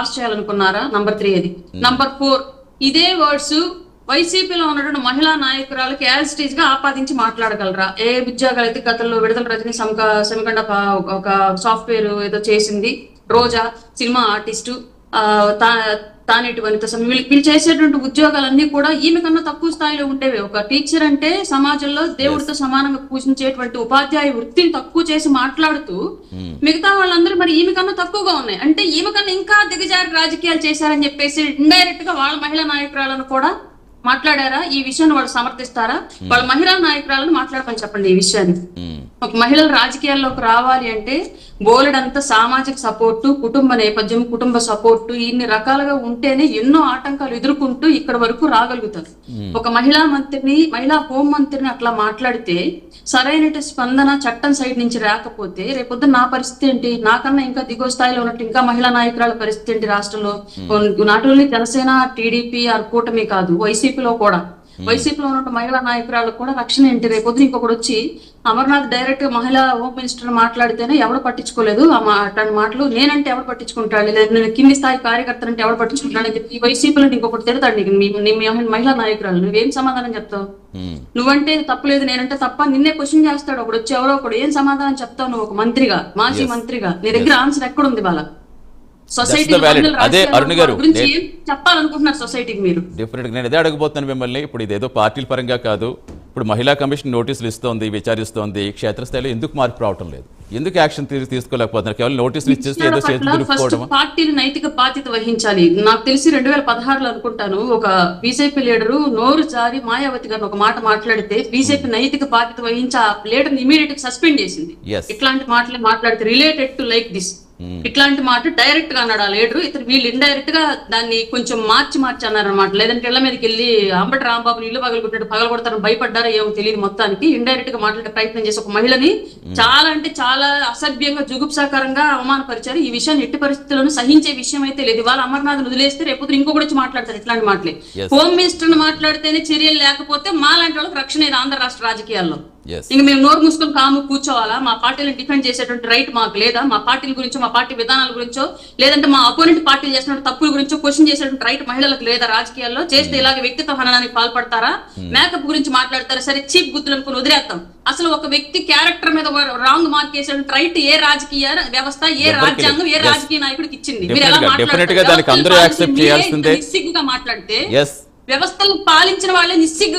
Pass చేయాలనుకున్నారా? Number 3 అది. Number 4 ఇదే words వైసీపీలో ఉన్నటువంటి మహిళా నాయకురాలకి యాజ్ ఇట్ ఈజ్ గా ఆపాదించి మాట్లాడగలరా? ఏ ఉద్యోగాలు అయితే గతంలో విడుదల రజని సెమికండ ఒక సాఫ్ట్వేర్ ఏదో చేసింది, రోజా సినిమా ఆర్టిస్టు, తానేటి వనిత వీళ్ళు చేసేటువంటి ఉద్యోగాలన్నీ కూడా ఈమె కన్నా తక్కువ స్థాయిలో ఉండేవి. ఒక టీచర్ అంటే సమాజంలో దేవుడితో సమానంగా పూజించేటువంటి ఉపాధ్యాయ వృత్తిని తక్కువ చేసి మాట్లాడుతూ మిగతా వాళ్ళందరూ మరి ఈమె కన్నా తక్కువగా ఉన్నాయి. అంటే ఈమె కన్నా ఇంకా దిగజారి రాజకీయాలు చేశారని చెప్పేసి ఇండైరెక్ట్ గా వాళ్ళ మహిళా నాయకురాలను కూడా మాట్లాడారా? ఈ విషయాన్ని వాళ్ళు సమర్థిస్తారా? వాళ్ళ మహిళా నాయకురాలను మాట్లాడమని చెప్పండి ఈ విషయాన్ని. ఒక మహిళలు రాజకీయాల్లోకి రావాలి అంటే బోలెడంతా సామాజిక సపోర్టు, కుటుంబ నేపథ్యం, కుటుంబ సపోర్టు ఇన్ని రకాలుగా ఉంటేనే ఎన్నో ఆటంకాలు ఎదుర్కొంటూ ఇక్కడ వరకు రాగలుగుతారు. ఒక మహిళా మంత్రిని, మహిళా హోం మంత్రిని అట్లా మాట్లాడితే సరైన స్పందన చట్టం సైడ్ నుంచి రాకపోతే రేపొద్దు నా పరిస్థితి ఏంటి? నాకన్నా ఇంకా దిగువ స్థాయిలో ఉన్నట్టు ఇంకా మహిళా నాయకురాల పరిస్థితి ఏంటి రాష్ట్రంలో? Not only Janasena, TDP or కూటమి కాదు, వైసీపీలో కూడా, వైసీపీలో ఉన్న మహిళా నాయకురాలకు కూడా రక్షణ ఏంటి? రేపొద్దు ఇంకొకటి వచ్చి అమర్నాథ్ డైరెక్ట్ గా మహిళా హోమ్ మినిస్టర్ మాట్లాడితేనే ఎవరు పట్టించుకోలేదు అట్లాంటి మాటలు, నేనంటే ఎవరు పట్టించుకుంటాడు, లేదా నేను కింది స్థాయి కార్యకర్తలు అంటే ఎవరు పట్టించుకుంటాడని చెప్పి ఈ వైసీపీలో ఇంకొకటి తిడతాడు నీకు మహిళా నాయకురాలు. నువ్వేం సమాధానం చెప్తావు? నువ్వంటే తప్పులేదు, నేనంటే తప్ప నిన్నే క్వశ్చన్ చేస్తాడు ఒకడు వచ్చి, ఎవరో ఒకడు. ఏం సమాధానం చెప్తావు నువ్వు ఒక మంత్రిగా, మాజీ మంత్రిగా? నీ దగ్గర ఆన్సర్ ఎక్కడుంది? వాళ్ళ సొసైటీ చెప్పాలనుకుంటున్నారు సొసైటీకి మీరు? డెఫినెట్గా నేను అదే అడగబోతున్నాను మిమ్మల్ని. ఇప్పుడు ఇదేదో పార్టీల పరంగా కాదు, ఇప్పుడు మహిళా కమిషన్ నోటీసులు ఇస్తోంది, విచారిస్తోంది, క్షేత్రస్థాయిలో ఎందుకు మార్పు రావటం లేదు? ఎందుకు యాక్షన్ తీసుకోలేకపోతున్నారు? కేవలం నోటీసులు ఇచ్చేసి ఏదో చేతులు పార్టీలు నైతిక బాధ్యత వహించాలి. నాకు తెలిసి 2016లో అనుకుంటాను ఒక బీజేపీ లీడరు నోరు జారి మాయావతి గారిని ఒక మాట మాట్లాడితే బీజేపీ నైతిక బాధ్యత వహించి ఆ లీడర్ ఇమీడియట్ గా సస్పెండ్ చేసింది. ఇట్లాంటి మాటలే మాట్లాడితే రిలేటెడ్ టు లైక్ దిస్, ఇట్లాంటి మాట డైరెక్ట్ గా అన్నాడు ఆ లీడరు. ఇతను వీళ్ళు ఇండైరెక్ట్ గా దాన్ని కొంచెం మార్చి అన్నారు అనమాట. లేదంటే ఇళ్ల మీదకి వెళ్ళి అంబటి రాంబాబు ఇల్లు పగలగొడతారని భయపడ్డారో ఏమో తెలియదు, మొత్తానికి ఇండైరెక్ట్ గా మాట్లాడే ప్రయత్నం చేసి ఒక మహిళని చాలా అంటే చాలా అసభ్యంగా, జుగుప్సాకరంగా అవమానపరిచారు. ఈ విషయాన్ని ఎట్టి పరిస్థితుల్లోనూ సహించే విషయం అయితే లేదు. వాళ్ళ అమర్నాథ్ వదిలేస్తే రేపు ఇంకొకటి వచ్చి మాట్లాడతారు ఇట్లాంటి మాటలే. హోమ్ మినిస్టర్ మాట్లాడితేనే చర్యలు లేకపోతే మా లాంటి వాళ్ళకి రక్షణ ఇది ఆంధ్ర రాష్ట్ర రాజకీయాల్లో. ఇంక మేము నోరు మూసుకొని కాము కూర్చోవాలా? మా పార్టీలను డిఫెండ్ చేసేటువంటి రైట్ మాకు లేదా? మా పార్టీల గురించో, మా పార్టీ విధానాల గురించో, లేదంటే మా అపోనెంట్ పార్టీలు చేసినటువంటి తప్పుల గురించో క్వశ్చన్ చేసేటువంటి రైట్ మహిళలకు లేదా? రాజకీయాల్లో చేస్తే ఇలాగే వ్యక్తిత్వ హననానికి పాల్పడతారా? మేకప్ గురించి మాట్లాడతారా? సరే, చీప్ గుర్తులు అనుకుని వదిలేస్తాం. అసలు ఒక వ్యక్తి క్యారెక్టర్ మీద రాంగ్ మార్క్ చేసేటువంటి రైట్ ఏ రాజకీయ వ్యవస్థ, ఏ రాజ్యాంగం, ఏ రాజకీయ నాయకుడికి ఇచ్చింది? మీరు ఎలా మాట్లాడతారు? నిస్సిగ్గుగా మాట్లాడితే వ్యవస్థలను పాలించిన వాళ్ళే నిస్సిగ్గు